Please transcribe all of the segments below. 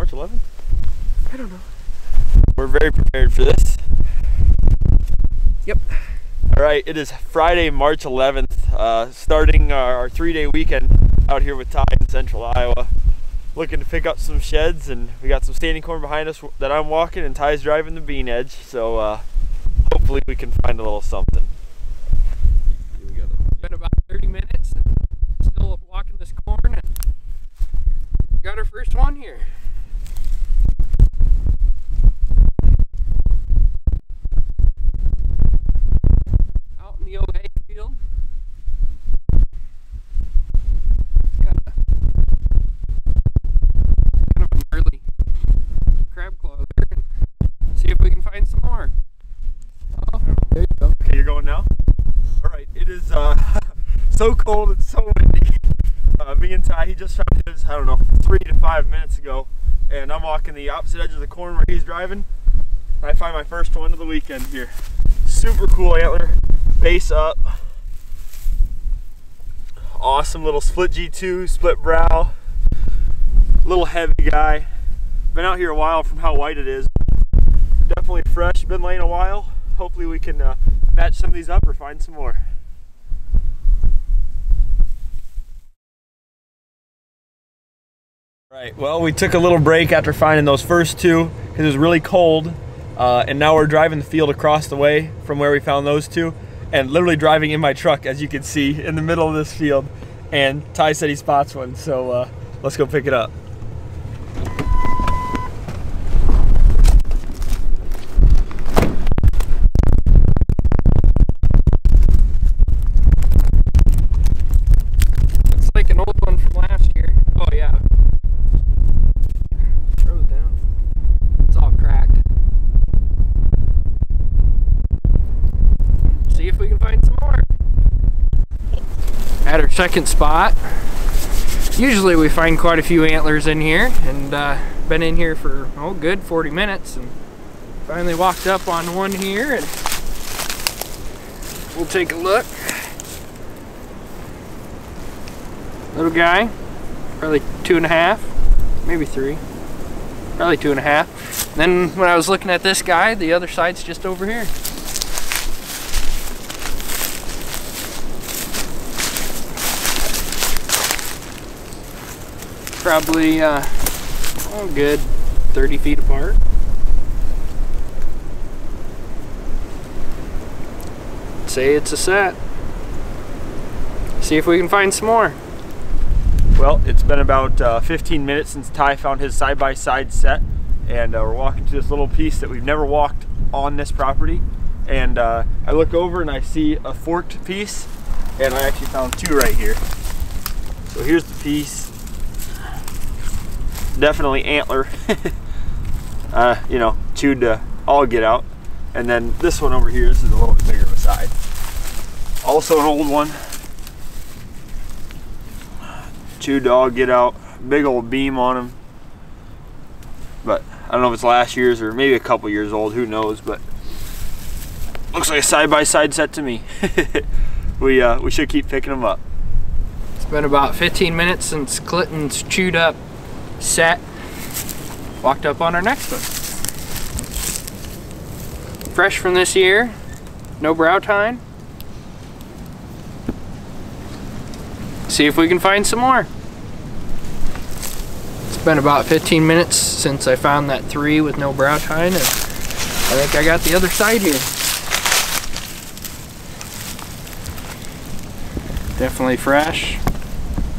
March 11th? I don't know. We're very prepared for this. Yep. All right, it is Friday, March 11th, starting our 3-day weekend out here with Ty in central Iowa. Looking to pick up some sheds, and we got some standing corn behind us that I'm walking, and Ty's driving the bean edge, so hopefully we can find a little something. It's been about 30 minutes, and still walking this corn, and got our first one here. Out in the old hay field. Got kind of an early crab claw there, and see if we can find some more. Oh, there you go. Okay, you're going now? All right, it is so cold and so windy. Me and Ty, he just found his, I don't know, 3 to 5 minutes ago, and I'm walking the opposite edge of the corn where he's driving. I find my first one of the weekend here. Super cool antler, base up. Awesome little split G2, split brow. Little heavy guy. Been out here a while from how white it is. Definitely fresh, been laying a while. Hopefully we can match some of these up or find some more. Right, well, we took a little break after finding those first two because it was really cold, and now we're driving the field across the way from where we found those two, and literally driving in my truck, as you can see, in the middle of this field. And Ty said he spots one, so let's go pick it up. Looks like an old one from last year. Oh yeah. Throws down. It's all cracked. See if we can find some more. At our second spot. Usually we find quite a few antlers in here, and been in here for good 40 minutes, and finally walked up on one here, and we'll take a look. Little guy, probably 2.5, maybe 3, probably 2.5. Then when I was looking at this guy, the other side's just over here. Probably, good 30 feet apart. Say it's a set. See if we can find some more. Well, it's been about 15 minutes since Ty found his side-by-side set, and we're walking to this little piece that we've never walked on this property. And I look over and I see a forked piece, and I actually found two right here. So here's the piece. Definitely antler. You know, chewed to all get out. And then this one over here, this is a little bit bigger of a side. Also an old one. Chewed to all get out. Big old beam on him. But I don't know if it's last year's or maybe a couple years old, who knows, but looks like a side-by-side set to me. We should keep picking them up. It's been about 15 minutes since Clinton's chewed up set. Walked up on our next one. Fresh from this year, no brow tine. See if we can find some more. It's been about 15 minutes since I found that 3 with no brow tine, and I think I got the other side here. Definitely fresh.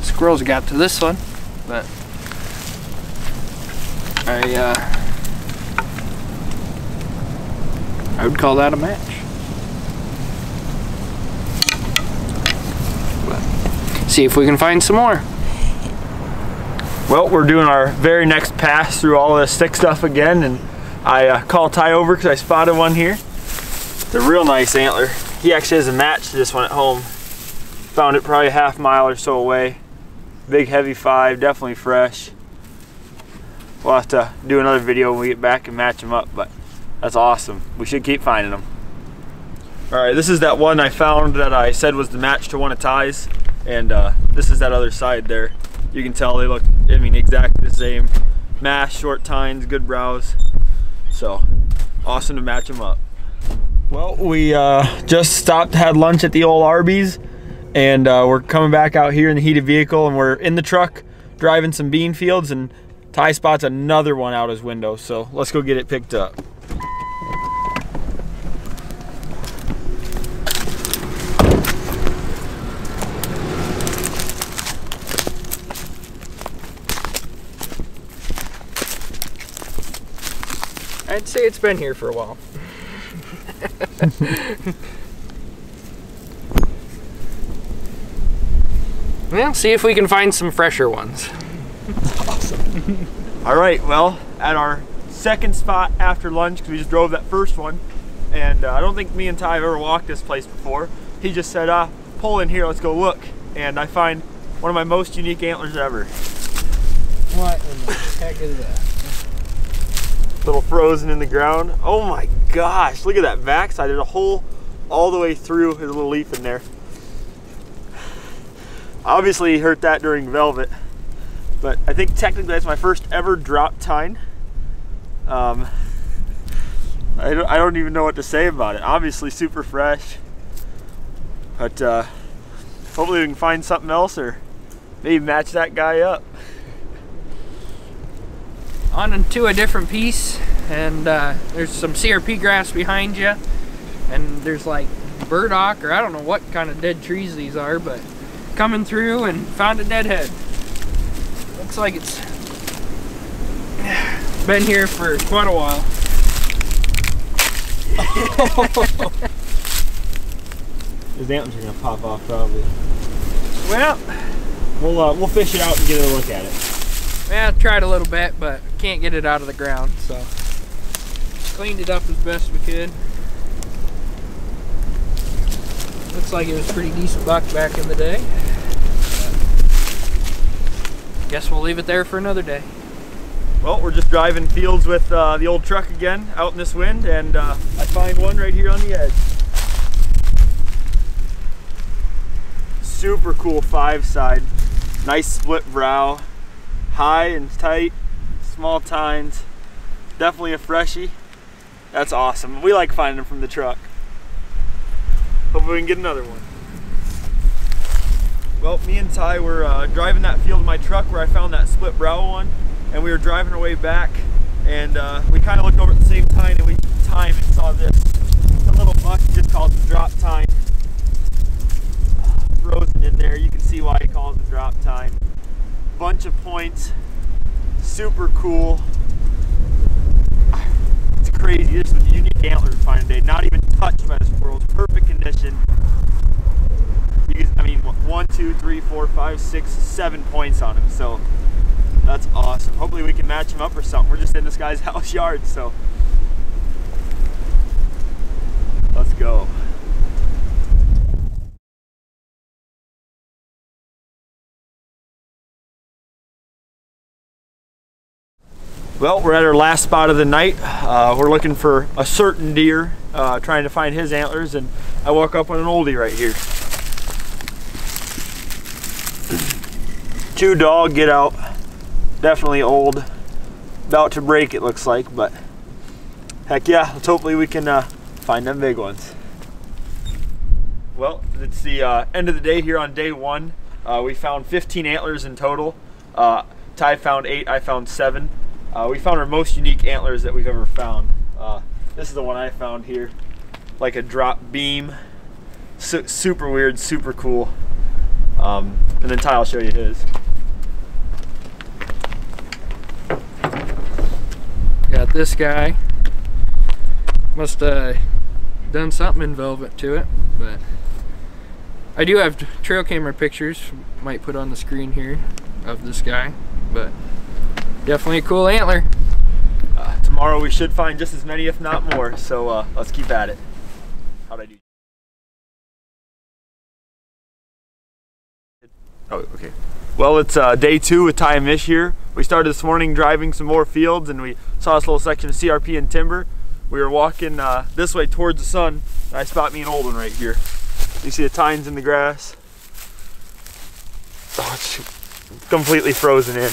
Squirrels got to this one, but I would call that a match. But see if we can find some more. Well, we're doing our very next pass through all this thick stuff again, and I called Ty over because I spotted one here. It's a real nice antler. He actually has a match to this one at home. Found it probably a half mile or so away. Big heavy 5, definitely fresh. We'll have to do another video when we get back and match them up, but that's awesome. We should keep finding them. All right, this is that one I found that I said was the match to one of Ty's, and this is that other side there. You can tell they look, I mean, exactly the same. mash, short tines, good brows. So awesome to match them up. Well, we just stopped, had lunch at the old Arby's, and we're coming back out here in the heated vehicle, and we're in the truck driving some bean fields, and Ty spots another one out his window, so let's go get it picked up. I'd say it's been here for a while. Well, see if we can find some fresher ones. Awesome. All right, well, at our second spot after lunch, because we just drove that first one, and I don't think me and Ty have ever walked this place before. He just said, pull in here, let's go look. And I find one of my most unique antlers ever. What in the heck is that? Little frozen in the ground. Oh my gosh, look at that backside. There's a hole all the way through. There's a little leaf in there. Obviously he hurt that during velvet, but I think technically that's my first ever drop tine. I don't even know what to say about it. Obviously super fresh, but hopefully we can find something else or maybe match that guy up. On to a different piece, and there's some CRP grass behind you, and there's like burdock, or I don't know what kind of dead trees these are, but coming through and found a deadhead. Looks like it's been here for quite a while. His antlers are gonna pop off probably. Well, we'll fish it out and get a look at it. Yeah, I tried a little bit, but can't get it out of the ground, so cleaned it up as best we could. Looks like it was a pretty decent buck back in the day. Guess we'll leave it there for another day. Well, we're just driving fields with the old truck again out in this wind, and I find one right here on the edge. Super cool 5-side, nice split brow. High and tight, small tines, definitely a freshie. That's awesome. We like finding them from the truck. Hopefully we can get another one. Well, me and Ty were driving that field in my truck where I found that split brow one, and we were driving our way back, and we kind of looked over at the same time, and we timed and saw this. It's a little buck, he just calls it drop tine. Frozen in there, you can see why he calls it drop tine. Bunch of points, super cool. It's crazy. This is a unique antler to find today. Not even touched by this world. Perfect condition. I mean, 1, 2, 3, 4, 5, 6, 7 points on him. So that's awesome. Hopefully we can match him up or something. We're just in this guy's house yard, so let's go. Well, we're at our last spot of the night. We're looking for a certain deer, trying to find his antlers, and I woke up with an oldie right here. Chew dog, get out. Definitely old. About to break, it looks like, but heck yeah, let's hopefully we can find them big ones. Well, it's the end of the day here on day 1. We found 15 antlers in total. Ty found 8, I found 7. We found our most unique antlers that we've ever found. This is the one I found here, like a drop beam. Super weird, super cool. And then Ty will show you his. Got this guy. Must have done something in velvet to it, but I do have trail camera pictures, might put on the screen here, of this guy, but definitely a cool antler. Tomorrow we should find just as many, if not more, so let's keep at it. How'd I do? Oh, okay. Well, it's day 2 with Ty and Mich here. We started this morning driving some more fields, and we saw this little section of CRP and timber. We were walking this way towards the sun, and I spot me an old one right here. You see the tines in the grass? Oh, it's completely frozen in.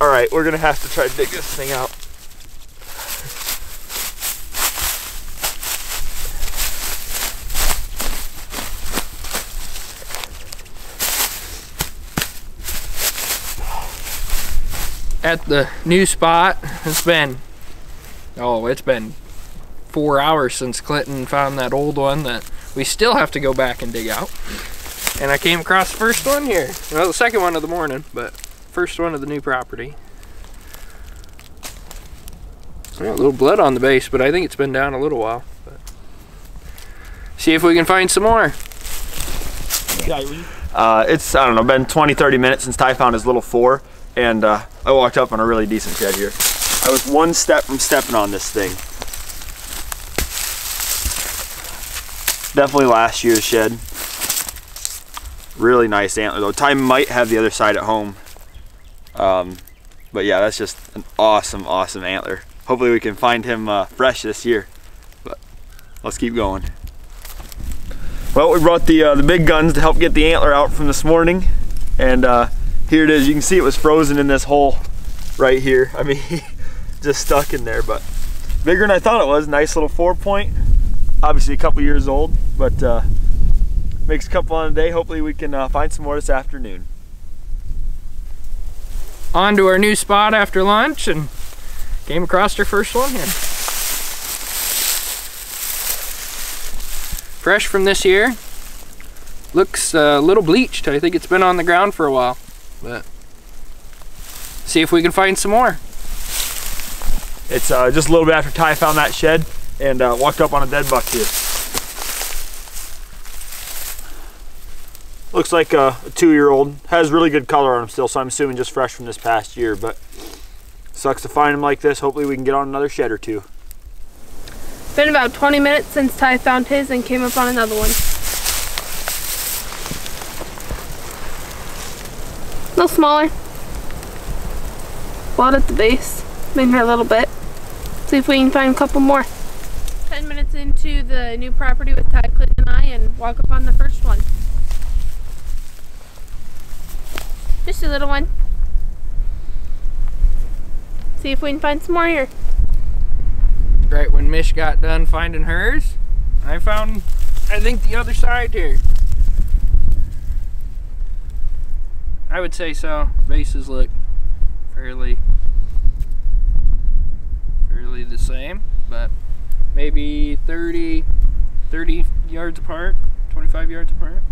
All right, we're gonna have to try to dig this thing out. At the new spot, it's been 4 hours since Clinton found that old one that we still have to go back and dig out. And I came across the first one here. Well, the second one of the morning, but first one of the new property. Got a little blood on the base, but I think it's been down a little while. But see if we can find some more. It's, I don't know, been 20-30 minutes since Ty found his little 4, and I walked up on a really decent shed here. I was one step from stepping on this thing. Definitely last year's shed. Really nice antler though. Ty might have the other side at home. But yeah, that's just an awesome, awesome antler. Hopefully we can find him fresh this year. But let's keep going. Well, we brought the big guns to help get the antler out from this morning. And here it is. You can see it was frozen in this hole right here. I mean, just stuck in there, but bigger than I thought it was. Nice little 4-point. Obviously a couple years old, but makes a couple on a day. Hopefully we can find some more this afternoon. On to our new spot after lunch and came across our first one here. Fresh from this year. Looks a little bleached. I think it's been on the ground for a while, but see if we can find some more. It's just a little bit after Ty found that shed and walked up on a dead buck here. Looks like a 2-year-old. Has really good color on him still, so I'm assuming just fresh from this past year, but sucks to find him like this. Hopefully we can get on another shed or two. It's been about 20 minutes since Ty found his and came up on another one. A little smaller. Blood at the base. Been here a little bit. See if we can find a couple more. 10 minutes into the new property with Ty, Clinton, and I, and walk up on the first one. Just a little one. See if we can find some more here. Right when Mich got done finding hers, I found, I think, the other side here. I would say so. Bases look fairly the same, but maybe 30 yards apart, 25 yards apart.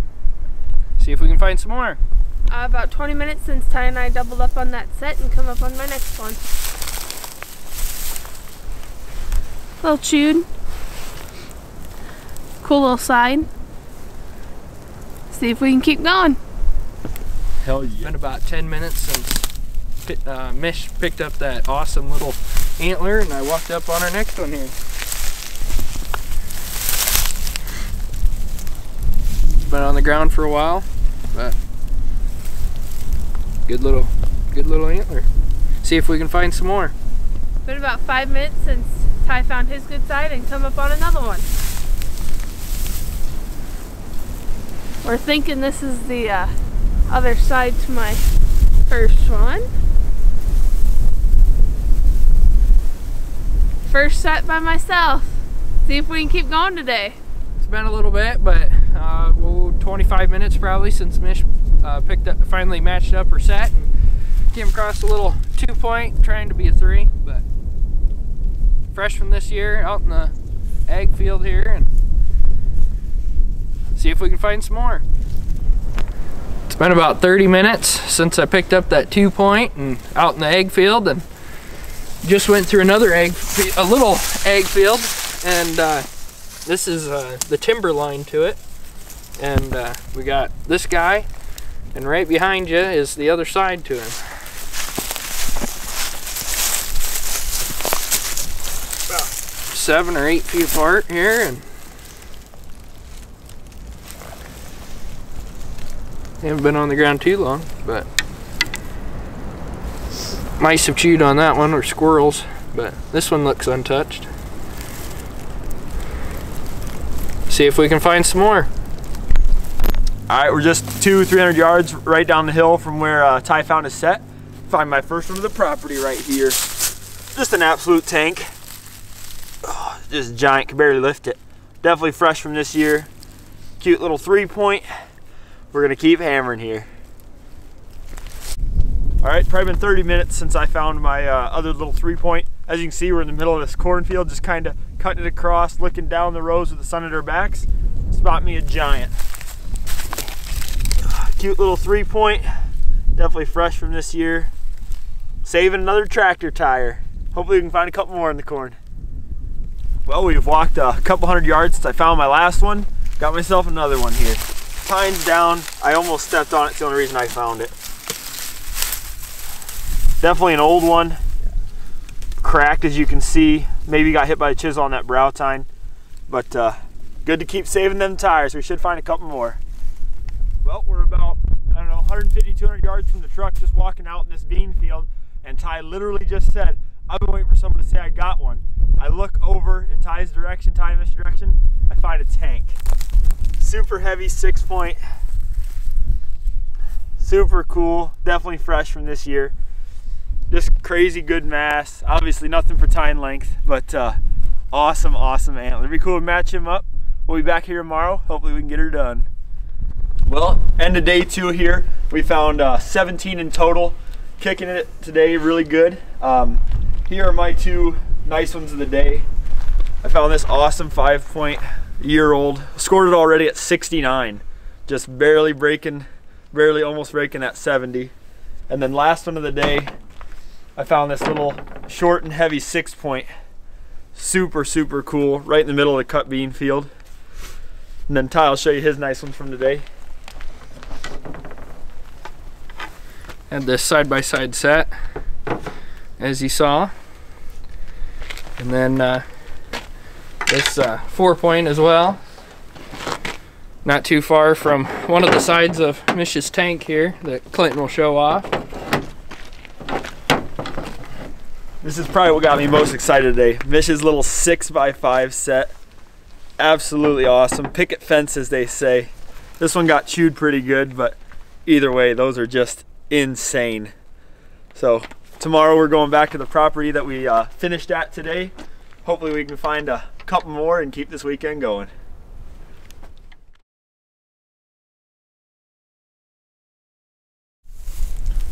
See if we can find some more. About 20 minutes since Ty and I doubled up on that set and come up on my next one. A little chewed. Cool little side. See if we can keep going. Hell yeah. It's been about 10 minutes since Mich picked up that awesome little antler, and I walked up on our next one here. It's been on the ground for a while, but good little antler. See if we can find some more. Been about 5 minutes since Ty found his good side and come up on another one. We're thinking this is the other side to my first one. First set by myself. See if we can keep going today. It's been a little bit, but 25 minutes probably since Mich finally matched up her set and came across a little 2-point, trying to be a 3, but fresh from this year, out in the ag field here, and see if we can find some more. It's been about 30 minutes since I picked up that 2-point and out in the ag field, and just went through another a little ag field, and this is the timber line to it, and we got this guy, and right behind you is the other side to him. About 7 or 8 feet apart here, and they haven't been on the ground too long, but mice have chewed on that one, or squirrels, but this one looks untouched. See if we can find some more. All right, we're just 200-300 yards right down the hill from where Ty found his set, Find my first one of the property right here. Just an absolute tank. Oh, just giant, can barely lift it. Definitely fresh from this year. Cute little 3-point. We're gonna keep hammering here. All right, probably been 30 minutes since I found my other little 3-point. As you can see, we're in the middle of this cornfield, just kind of cutting it across, looking down the rows with the sun at our backs. Spot me a giant. Cute little 3-point, definitely fresh from this year. Saving another tractor tire. Hopefully we can find a couple more in the corn. Well, we've walked a couple hundred yards since I found my last one. Got myself another one here. Tine's down. I almost stepped on it. It's the only reason I found it. Definitely an old one. Cracked, as you can see. Maybe got hit by a chisel on that brow tine. But good to keep saving them tires. We should find a couple more. Well, we're about, I don't know, 150, 200 yards from the truck, just walking out in this bean field. And Ty literally just said, I've been waiting for someone to say I got one. I look over in Ty's direction, Ty in this direction, I find a tank. Super heavy 6-point. Super cool, definitely fresh from this year. Just crazy good mass. Obviously nothing for tine length, but awesome, awesome antler. It'd be cool to match him up. We'll be back here tomorrow. Hopefully we can get her done. Well, end of day 2 here. We found 17 in total. Kicking it today really good. Here are my 2 nice ones of the day. I found this awesome 5-point year-old. Scored it already at 69. Just barely almost breaking that 70. And then last one of the day, I found this little short and heavy 6-point. Super, super cool, right in the middle of the cut bean field. And then Ty will show you his nice one from today. And this side-by-side set, as you saw. And then this 4-point as well. Not too far from one of the sides of Mich's tank here that Clinton will show off. This is probably what got me most excited today. Mich's little 6x5 set. Absolutely awesome. Picket fence, as they say. This one got chewed pretty good, but either way, those are just insane. So tomorrow we're going back to the property that we finished at today. Hopefully we can find a couple more and keep this weekend going.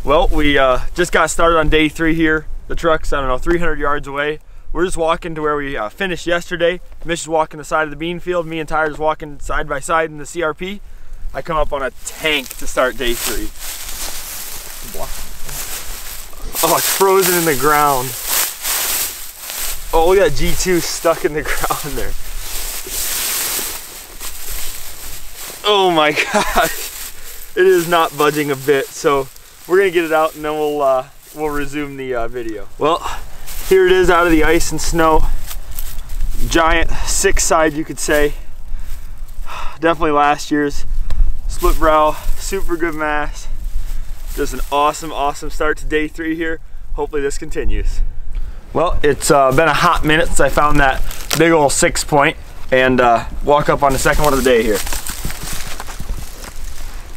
Well, we just got started on day 3 here. The truck's, I don't know, 300 yards away. We're just walking to where we finished yesterday. Mich is walking the side of the bean field. Me and Ty are just walking side by side in the CRP. I come up on a tank to start day 3. Oh, it's frozen in the ground. Oh, look at that G2 stuck in the ground there. Oh my gosh. It is not budging a bit. So we're gonna get it out and then we'll resume the video. Well, here it is out of the ice and snow. Giant 6-side, you could say. Definitely last year's. Split brow, super good mass. Just an awesome, awesome start to day 3 here. Hopefully this continues. Well, it's been a hot minute since I found that big old 6-point and walk up on the second one of the day here.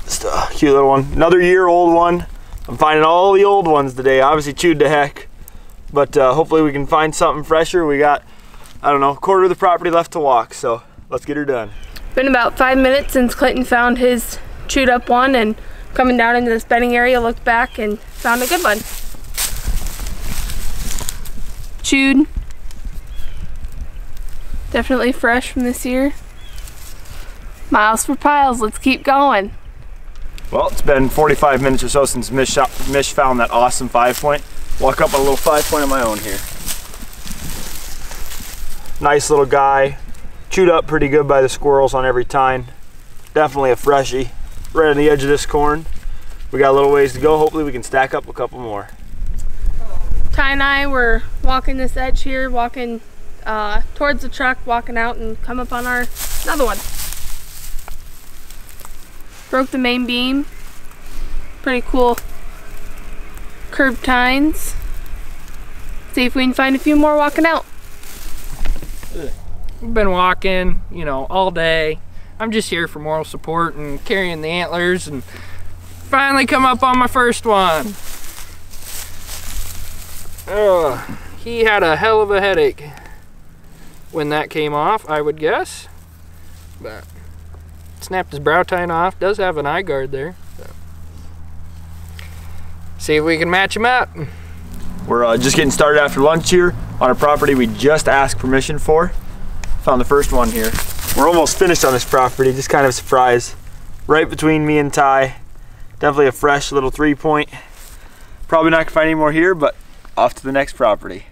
Just a cute little one. Another year-old one. I'm finding all the old ones today. Obviously chewed to heck, but hopefully we can find something fresher. We got, I don't know, a quarter of the property left to walk, so let's get her done. Been about 5 minutes since Clinton found his chewed up one, and coming down into this bedding area, looked back and found a good one. Chewed. Definitely fresh from this year. Miles for piles, let's keep going. Well, it's been 45 minutes or so since Mich found that awesome 5-point. Walk up on a little 5-point of my own here. Nice little guy. Chewed up pretty good by the squirrels on every tine. Definitely a freshie. Right on the edge of this corn. We got a little ways to go. Hopefully we can stack up a couple more. Ty and I were walking this edge here, walking towards the truck, walking out and come up on another one. Broke the main beam. Pretty cool curved tines. See if we can find a few more walking out. We've been walking, you know, all day. I'm just here for moral support and carrying the antlers, and finally come up on my first one. He had a hell of a headache when that came off, I would guess. But snapped his brow tine off. Does have an eye guard there. So. See if we can match him up. We're just getting started after lunch here on a property we just asked permission for. Found the first one here. We're almost finished on this property, just kind of a surprise. Right between me and Ty. Definitely a fresh little 3-point. Probably not gonna find any more here, but off to the next property.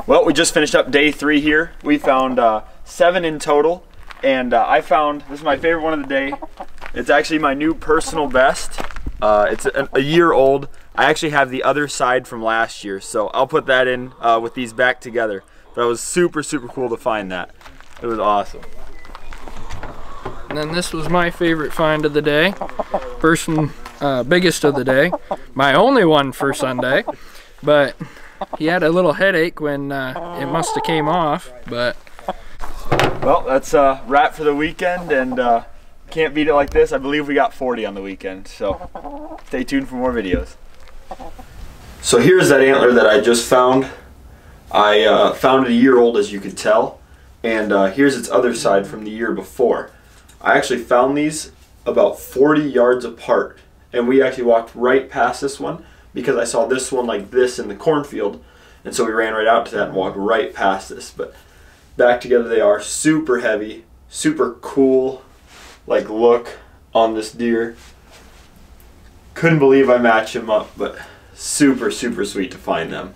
Well, we just finished up day 3 here. We found 7 in total, and I found, this is my favorite one of the day. It's actually my new personal best. It's a year old. I actually have the other side from last year, so I'll put that in with these back together. But it was super, super cool to find that. It was awesome. And then this was my favorite find of the day. Biggest of the day. My only one for Sunday. But he had a little headache when it must have came off. But well, that's a wrap for the weekend, and can't beat it like this. I believe we got 40 on the weekend, so stay tuned for more videos. So here's that antler that I just found. I found it a year old, as you could tell, and here's its other side from the year before. I actually found these about 40 yards apart, and we actually walked right past this one because I saw this one like this in the cornfield, and so we ran right out to that and walked right past this. But back together they are. Super heavy, super cool like look on this deer. Couldn't believe I matched him up, but super, super sweet to find them.